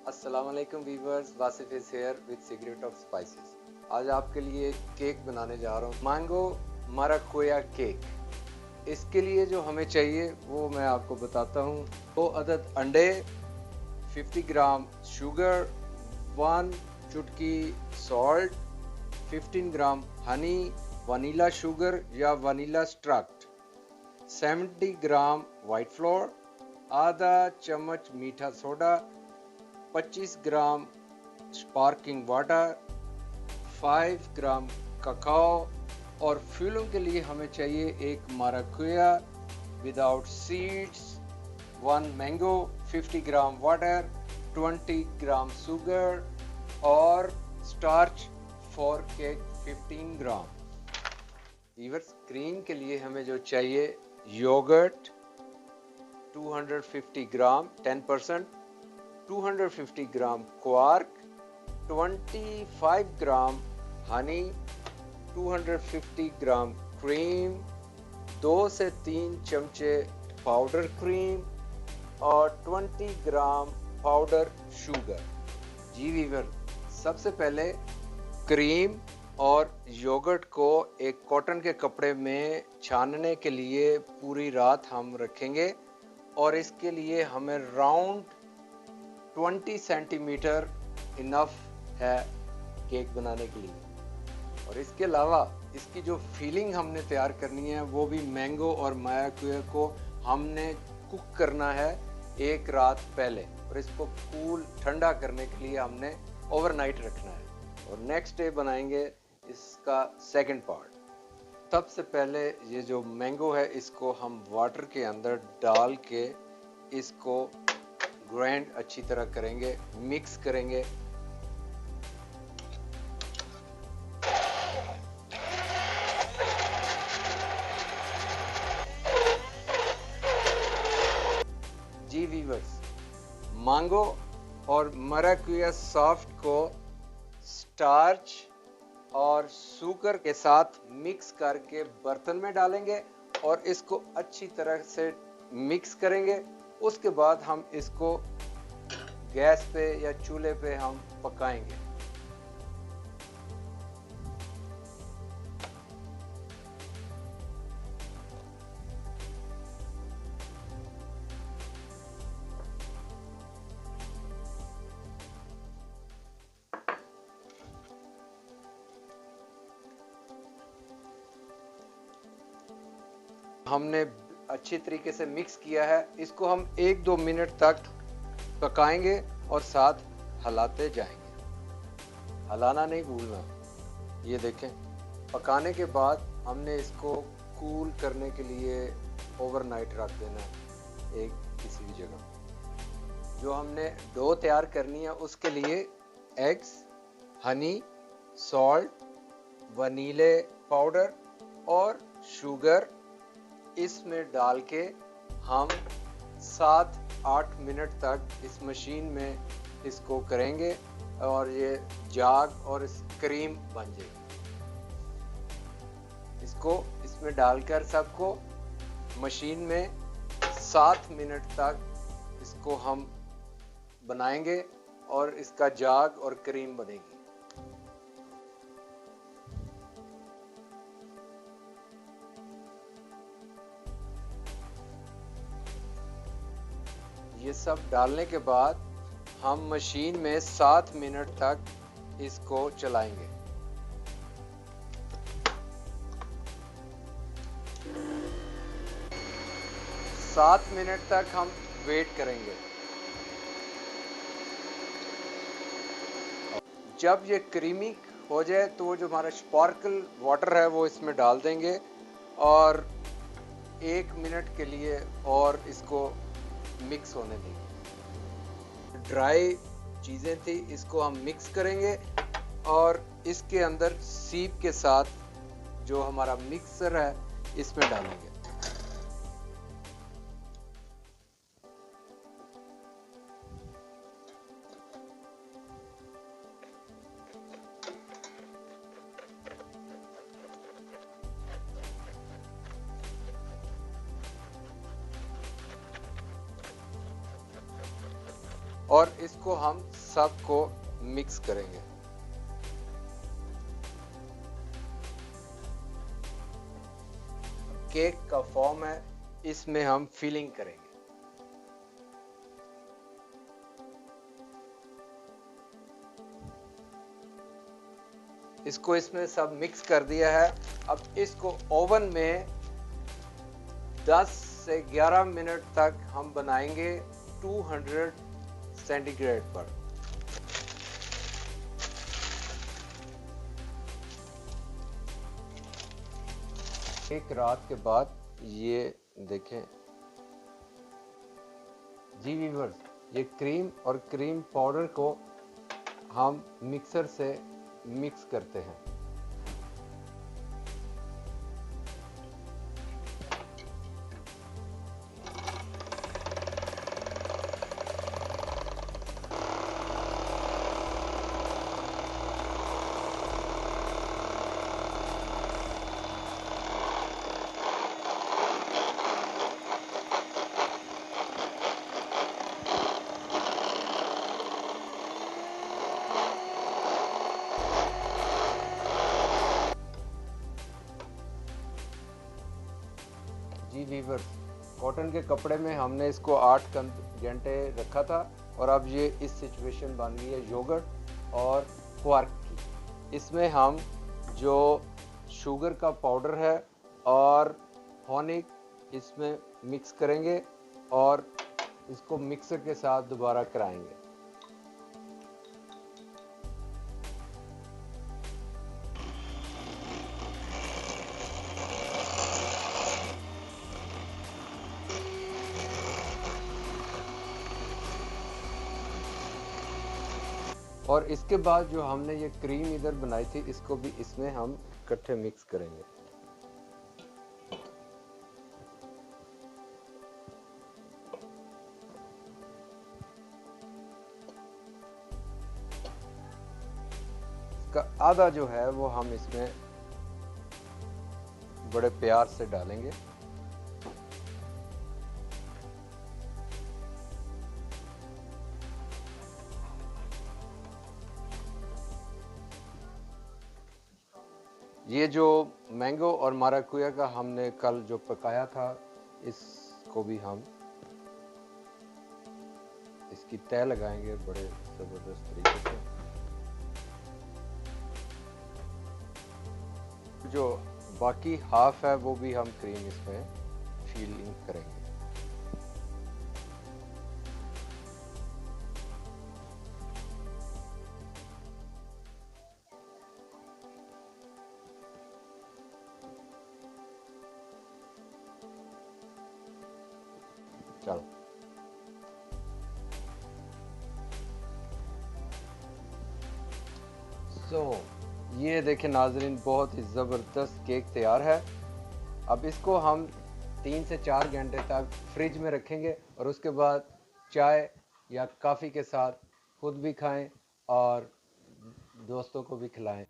अस्सलाम वालेकुम viewers, Wasif is here with secret of spices. आज आपके लिए केक बनाने जा रहा हूँ, मैंगो माराकुया केक। इसके लिए जो हमें चाहिए वो मैं आपको बताता हूँ। 2 अदद अंडे, 50 ग्राम शुगर, 1 चुटकी salt, 15 gram honey, vanilla sugar या vanilla extract, 70 gram white flour, आधा चम्मच मीठा soda, 25 gram sparking water, 5 gram cacao और फूलों के लिए हमें चाहिए एक माराकुया without seeds, 1 mango, 50 gram water, 20 gram sugar और स्टार्च फॉर केक 15 ग्राम। वीवर्स, क्रीम के लिए हमें जो चाहिए yogurt 250 gram 10%, 250 gram quark, 25 gram honey, 250 ग्राम क्रीम, 2 से 3 चमचे पाउडर क्रीम और 20 ग्राम पाउडर शुगर। जी वीवर, सबसे पहले क्रीम और योगर्ट को एक कॉटन के कपड़े में छानने के लिए पूरी रात हम रखेंगे और इसके लिए हमें राउंड 20 सेंटीमीटर इनफ है केक बनाने के लिए। और इसके अलावा इसकी जो फीलिंग हमने तैयार करनी है वो भी मैंगो और माराकुया को हमने कुक करना है एक रात पहले और इसको कूल ठंडा करने के लिए हमने ओवरनाइट रखना है और नेक्स्ट डे बनाएंगे इसका सेकंड पार्ट। सबसे पहले ये जो मैंगो है इसको हम वाटर के अंदर डाल के इसको ग्राइंड अच्छी तरह करेंगे, मिक्स करेंगे। जी वीवर्स, मैंगो और माराकुया सॉफ्ट को स्टार्च और शुगर के साथ मिक्स करके बर्तन में डालेंगे और इसको अच्छी तरह से मिक्स करेंगे। उसके बाद हम इसको गैस पे या चूल्हे पे हम पकाएंगे। हमने अच्छी तरीके से मिक्स किया है, इसको हम 1-2 मिनट तक पकाएंगे और साथ हिलाते जाएंगे, हिलाना नहीं भूलना। ये देखें, पकाने के बाद हमने इसको कूल करने के लिए ओवरनाइट रख देना है एक किसी भी जगह। जो हमने डो तैयार करनी है उसके लिए एग्स, हनी, सॉल्ट, वनीले पाउडर और शुगर इसमें डाल के हम 7-8 मिनट तक इस मशीन में इसको करेंगे और ये जाग और इस क्रीम बन जाएगी। इसको इसमें डालकर सबको मशीन में 7 मिनट तक इसको हम बनाएंगे और इसका जाग और क्रीम बनेगी। ये सब डालने के बाद हम मशीन में 7 मिनट तक इसको चलाएंगे। सात मिनट तक हम वेट करेंगे। जब ये क्रीमी हो जाए तो जो हमारा स्पार्कल वाटर है वो इसमें डाल देंगे और 1 मिनट के लिए और इसको मिक्स होने देंगे। ड्राई चीज़ें थी, इसको हम मिक्स करेंगे और इसके अंदर सीप के साथ जो हमारा मिक्सर है इसमें डालेंगे। और इसको हम सबको मिक्स करेंगे। केक का फॉर्म है, इसमें हम फिलिंग करेंगे। इसको इसमें सब मिक्स कर दिया है। अब इसको ओवन में 10 से 11 मिनट तक हम बनाएंगे 200 सेंटीग्रेड पर। एक रात के बाद ये देखें जी व्यूअर्स, ये क्रीम और क्रीम पाउडर को हम मिक्सर से मिक्स करते हैं। जी व्यूअर्स, कॉटन के कपड़े में हमने इसको 8 घंटे रखा था और अब ये इस सिचुएशन बन गई है योगर्ट और क्वार्क की। इसमें हम जो शुगर का पाउडर है और हॉनिक इसमें मिक्स करेंगे और इसको मिक्सर के साथ दोबारा कराएंगे। और इसके बाद जो हमने ये क्रीम इधर बनाई थी इसको भी इसमें हम इकट्ठे मिक्स करेंगे। इसका आधा जो है वो हम इसमें बड़े प्यार से डालेंगे। ये जो मैंगो और माराकुया का हमने कल जो पकाया था, इसको भी हम इसकी तह लगाएंगे बड़े जबरदस्त तरीके से। जो बाकी हाफ है वो भी हम क्रीम इसमें फिलिंग करेंगे। चलो ये देखें नाजरीन, बहुत ही ज़बरदस्त केक तैयार है। अब इसको हम 3 से 4 घंटे तक फ्रिज में रखेंगे और उसके बाद चाय या कॉफ़ी के साथ खुद भी खाएं और दोस्तों को भी खिलाएं।